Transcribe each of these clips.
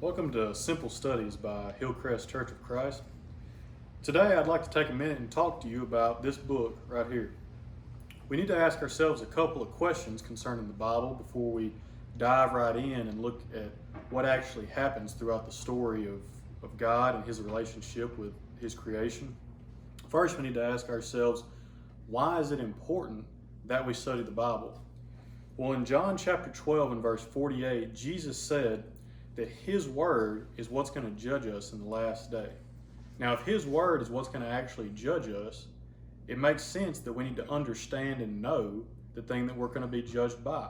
Welcome to Simple Studies by Hillcrest Church of Christ. Today I'd like to take a minute and talk to you about this book right here. We need to ask ourselves a couple of questions concerning the Bible before we dive right in and look at what actually happens throughout the story of God and His relationship with His creation. First, we need to ask ourselves, why is it important that we study the Bible? Well, in John chapter 12 and verse 48, Jesus said that His Word is what's going to judge us in the last day. Now, if His Word is what's going to actually judge us, it makes sense that we need to understand and know the thing that we're going to be judged by.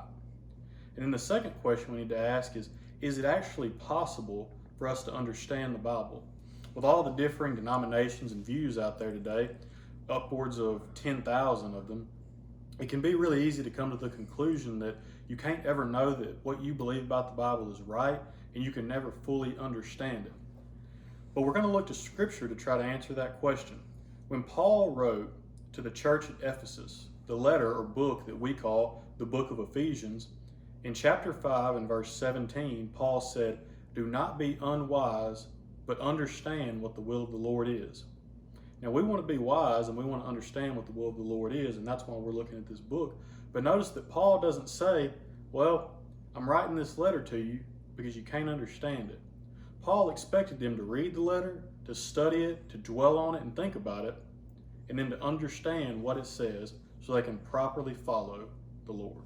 And then the second question we need to ask is it actually possible for us to understand the Bible? With all the differing denominations and views out there today, upwards of 10,000 of them, it can be really easy to come to the conclusion that you can't ever know that what you believe about the Bible is right, and you can never fully understand it. But we're going to look to Scripture to try to answer that question. When Paul wrote to the church at Ephesus, the letter or book that we call the book of Ephesians, in chapter 5 and verse 17, Paul said, "Do not be unwise, but understand what the will of the Lord is." Now, we want to be wise and we want to understand what the will of the Lord is, and that's why we're looking at this book. But notice that Paul doesn't say, well, I'm writing this letter to you because you can't understand it. Paul expected them to read the letter, to study it, to dwell on it and think about it, and then to understand what it says so they can properly follow the Lord.